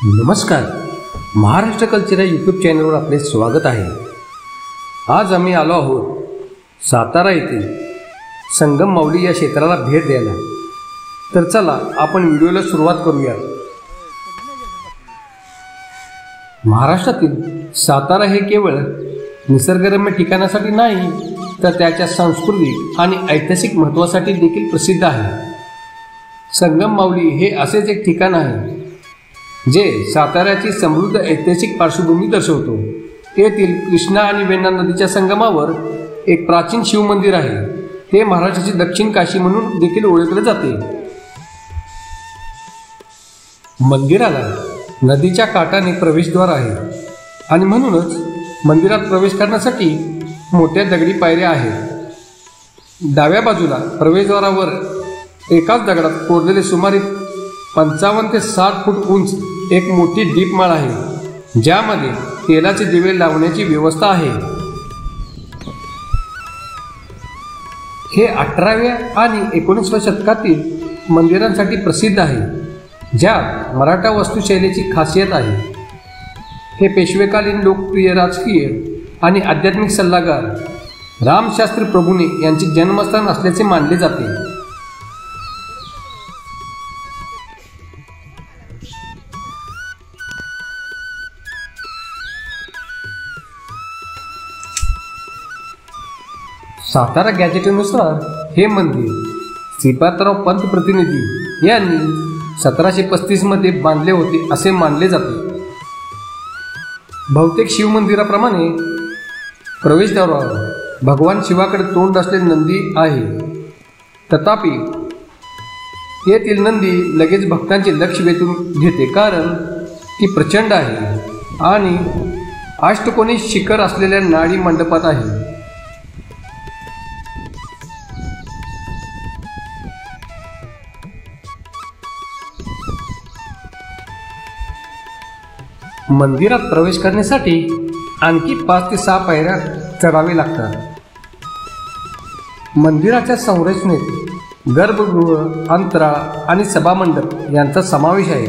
नमस्कार, महाराष्ट्र कल्चर या यूट्यूब चॅनलवर आपले स्वागत आहे। आज आम्ही आलो आहोत सातारा येथील संगम माऊली या क्षेत्राला भेट द्यायला। तर चला आपण व्हिडिओला सुरुवात करूया। महाराष्ट्रातील सातारा हे केवळ निसर्गरम्य ठिकाणासाठी नाही तर त्याच्या सांस्कृतिक आणि ऐतिहासिक महत्त्वासाठी देखील प्रसिद्ध आहे। संगम माऊली हे असेच एक ठिकाण आहे जे साताऱ्याची समृद्ध ऐतिहासिक पार्श्वभूमी दर्शवतो। येथील कृष्णा आणि वेण्णा नदीच्या संगमावर एक प्राचीन शिव मंदिर आहे। ते महाराष्ट्राची दक्षिण काशी म्हणून देखील ओळखले जाते। मंदिराला नदीच्या काठाने प्रवेशद्वार आहे आणि म्हणूनच मंदिरात प्रवेश करण्यासाठी मोठ्या दगडी पायऱ्या आहेत। डाव्या बाजूला प्रवेशद्वारावर एकाच दगडात कोरलेले सुमारे 55 ते 60 फूट उंच एक मोठी दीपमाळ आहे, ज्यामध्ये तेलाचे दिवे लावण्याची व्यवस्था आहे। हे 18व्या आणि 19व्या शतकातील मंदिरांसाठी प्रसिद्ध आहे, ज्यात मराठा वास्तुशैलीची खासियत आहे। हे पेशवेकालीन लोकप्रिय राजकीय आणि आध्यात्मिक सल्लागार रामशास्त्री प्रभूणे यांचे जन्मस्थान असल्याचे मानले जाते। सातारा गॅजेटनुसार हे मंदिर श्रीपादराव पंत प्रतिनिधी यांनी 1735 मध्ये बांधले होते असे मानले जाते। बहुतेक शिवमंदिराप्रमाणे प्रवेशद्वारावर भगवान शिवाकडे तोंड असलेले नंदी आहे, तथापि येथील नंदी लगेच भक्तांचे लक्ष वेधून घेते, कारण ती प्रचंड आहे आणि अष्टकोनी शिखर असलेल्या नाडी मंडपात आहे। मंदिरात प्रवेश करण्यासाठी आणखी 5 ते 6 पायऱ्या चढावे लागतात। मंदिराच्या संरचनेत गर्भगृह, अंतराळ आणि सभामंडप यांचा समावेश आहे,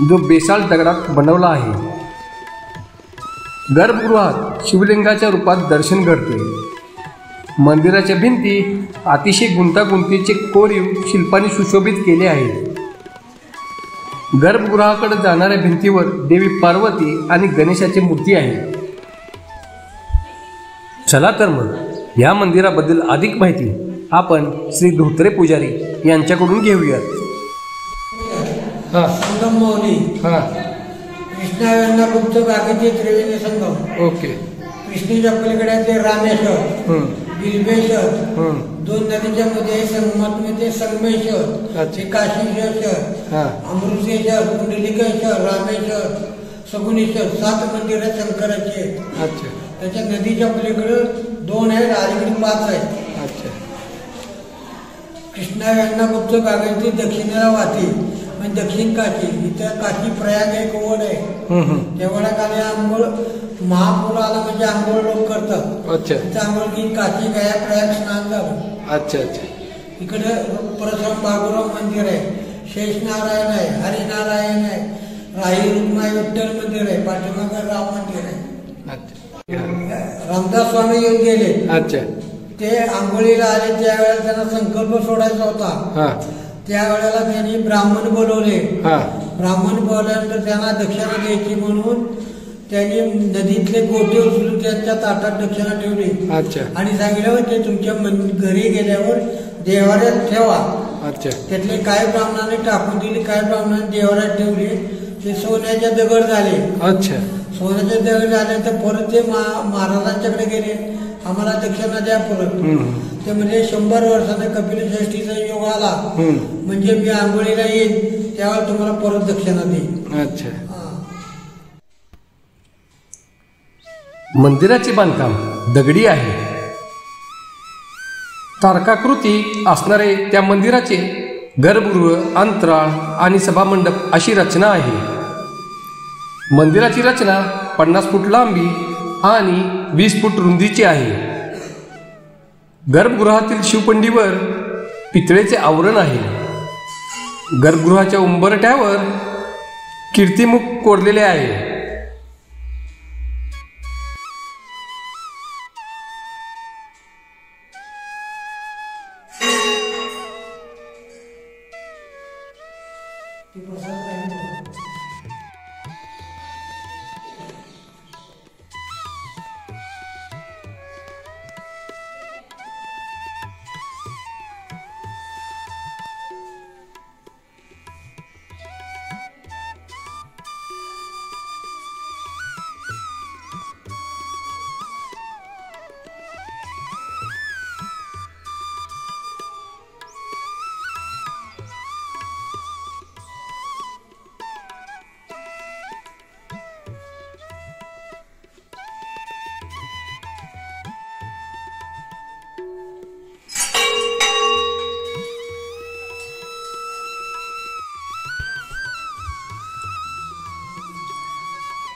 जो बेसाल्ट दगडात बनवला आहे। गर्भगृहात शिवलिंगाच्या रूपात दर्शन घडते। मंदिराच्या भिंती अतिशय गुंतागुंतीचे कोरीव शिल्पांनी सुशोभित केले आहेत। गर्भगृहाकडे जाणाऱ्या भिंतीवर देवी पार्वती आणि गणेशाची मूर्ती आहे। चला तर मग या मंदिराबद्दल अधिक माहिती आपण श्री धोत्रे पुजारी यांच्याकडून घेऊयात। संगम माऊली कृष्णा वेण्णा गुप्त बागेचे त्रिवेणी संगम। ओके। कृष्णेच्या पलीकडे ते रामेश्वर, बिल्बेश्वर, 2 नदीच्या मध्ये संगमात्मध्ये संगमेश्वर, काशीश्वर, अमृतेश्वर, कुंडलिकेश्वर, रामेश्वर, सगुनेश्वर 7 मंदिर आहेत शंकराची। अच्छा। त्याच्या नदीच्या पलीकडे 2 आहेत, अलीकडे 5 आहेत। अच्छा। कृष्णा वेण्णा गुप्त बागेची दक्षिणेला वाहते म्हणजे दक्षिण काशी। इथं काशी प्रयाग एक ओढ आहे, त्या ओढ्याखाली आंघोळ महापूर आला म्हणजे आंघोळ लोक करतात। अच्छा। आंघोळ की काशी गया प्रयाग स्नान झालं। अच्छा अच्छा। इकडे परशुराम बाबूराव मंदिर आहे, शेषनारायण आहे, हरिनारायण आहे, राही रुक्माई विठ्ठल मंदिर आहे, पाठीमागे राम मंदिर आहे। रामदास स्वामी येऊन गेले। अच्छा। ते आंघोळीला आले त्यावेळेला त्यांना संकल्प सोडायचा होता। त्यावेळेला त्यांनी ब्राह्मण बोलवले। ब्राह्मण बोलल्यानंतर त्यांना दक्षिणा द्यायची म्हणून त्यांनी नदीतले गोटे उचलून त्यांच्या ताटात दक्षिणा ठेवली। अच्छा। आणि सांगितलं ते तुमच्या घरी गेल्यावर देवाऱ्यात ठेवा। अच्छा। त्यातले काही ब्राह्मणांनी टाकून दिली, काही ब्राह्मणांनी देवाऱ्यात ठेवली। ते सोन्याचे दगड झाले। अच्छा। सोन्याचे दगड झाले तर परत ते महाराजांच्याकडे गेले, आम्हाला दक्षिणा द्या परत। ते म्हणजे 100 वर्षाने कपिलषष्ठीचा योग आला म्हणजे मी आंघोळीला येईन त्यावेळेला तुम्हाला परत दक्षिणा देईन। अच्छा। मंदिराचे बांधकाम दगडी आहे। तारकाकृती असणारे त्या मंदिराचे गर्भगृह, अंतराळ आणि सभामंडप अशी रचना आहे। मंदिराची रचना 50 फूट लांबी आणि 20 फूट रुंदीची आहे। गर्भगृहातील शिवपिंडीवर पितळेचे आवरण आहे। गर्भगृहाच्या उंबरठ्यावर कीर्तिमुख कोरलेले आहे.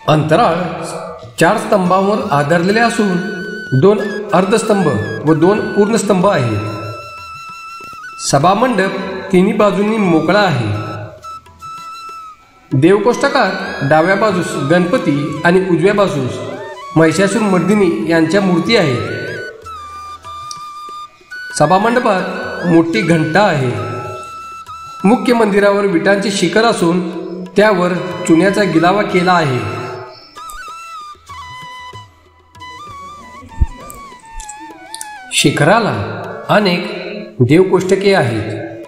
अंतराळ 4 स्तंभांवर आधारलेले असून 2 अर्धस्तंभ व 2 पूर्णस्तंभ आहेत. सभामंडप तिन्ही बाजूंनी मोकळा आहे. देवकोष्टकात डाव्या बाजूस गणपती आणि उजव्या बाजूस महिषासुर मर्दिनी यांच्या मूर्ती आहेत. सभामंडपात मोठी घंटा आहे. मुख्य मंदिरावर विटांचे शिखर असून त्यावर चुन्याचा गिलावा केला आहे. शिखराला अनेक देवकोष्टके आहेत.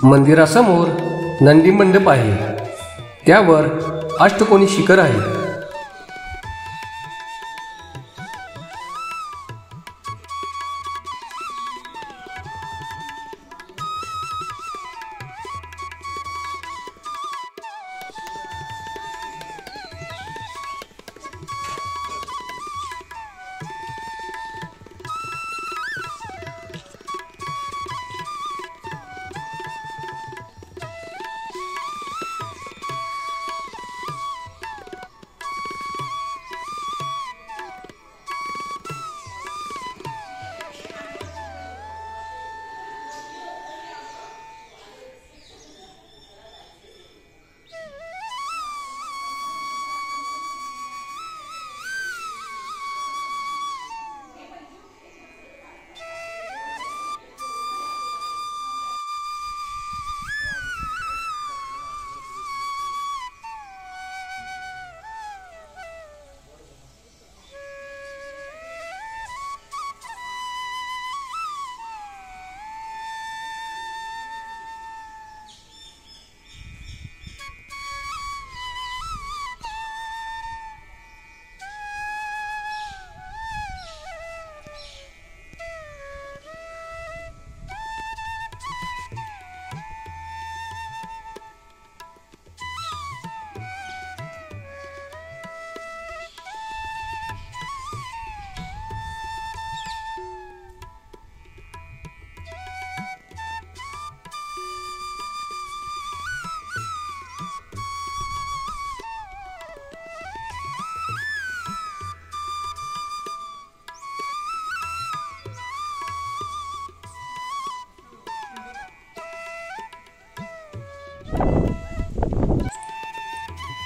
मंदिरासमोर नंदी मंडप आहे. त्यावर अष्टकोनी शिखर आहे.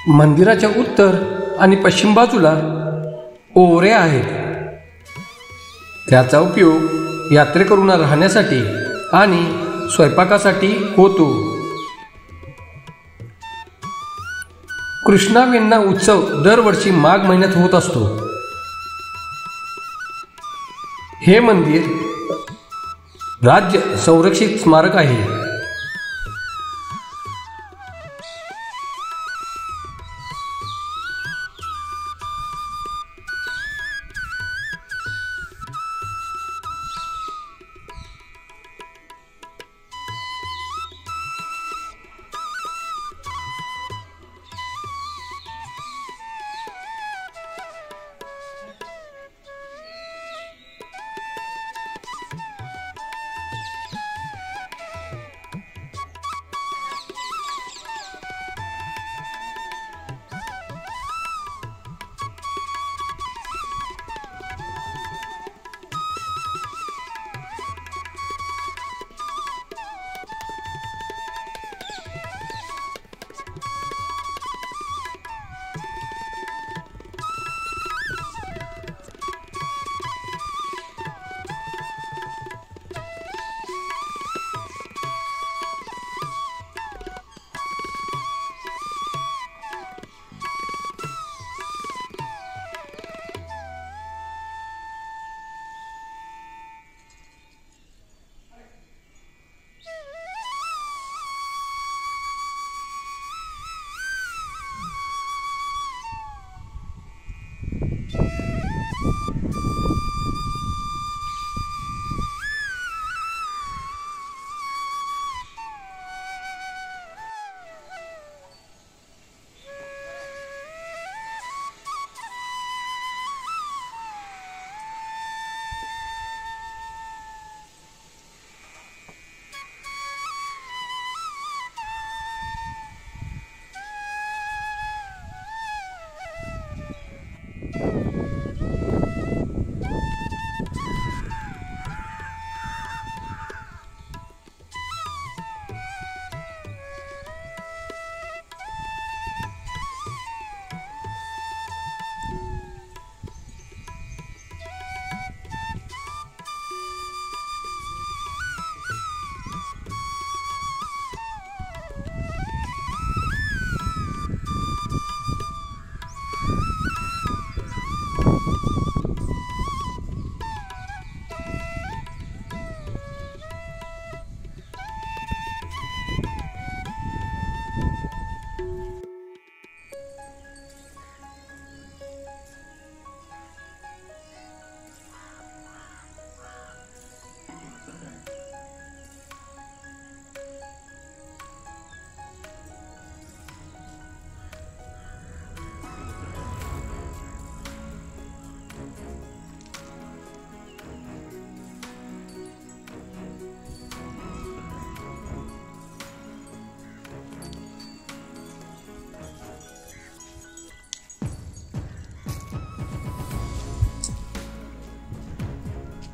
मंदिराच्या उत्तर आणि पश्चिम बाजूला ओवऱ्या आहेत. त्याचा उपयोग यात्रेकरूंना राहण्यासाठी आणि स्वयंपाकासाठी होतो. कृष्णा वेण्णा उत्सव दरवर्षी माघ महिन्यात होत असतो. हे मंदिर राज्य संरक्षित स्मारक आहे.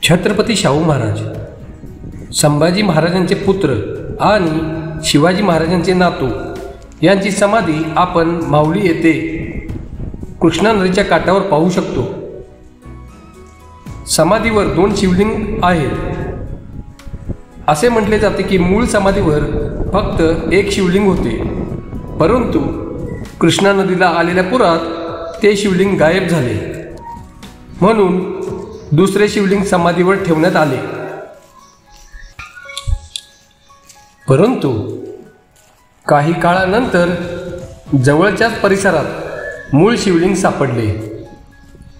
छत्रपती शाहू महाराज, संभाजी महाराजांचे पुत्र आणि शिवाजी महाराजांचे नातू यांची समाधी आपण माहुली येथे कृष्णा नदीच्या काठावर पाहू शकतो. समाधीवर 2 शिवलिंग आहेत. असे म्हटले जाते की मूळ समाधीवर फक्त 1 शिवलिंग होते, परंतु कृष्णा नदीला आलेल्या पुरात ते शिवलिंग गायब झाले, म्हणून दुसरे शिवलिंग समाधीवर ठेवण्यात आले. परंतु काही काळानंतर जवळच्याच परिसरात मूळ शिवलिंग सापडले,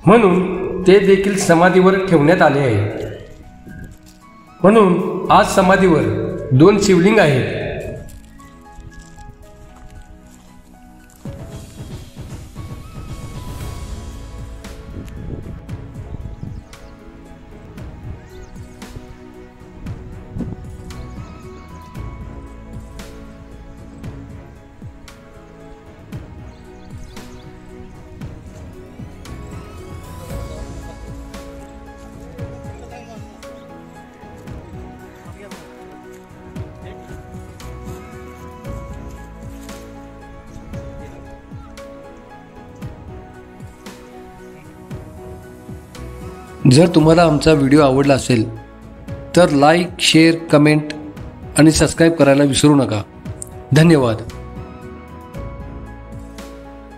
म्हणून ते देखील समाधीवर ठेवण्यात आले आहे. म्हणून आज समाधीवर 2 शिवलिंग आहेत. जर तुम्हाला आमचा व्हिडिओ आवडला असेल तर लाईक, शेअर, कमेंट आणि सबस्क्राईब करायला विसरू नका. धन्यवाद.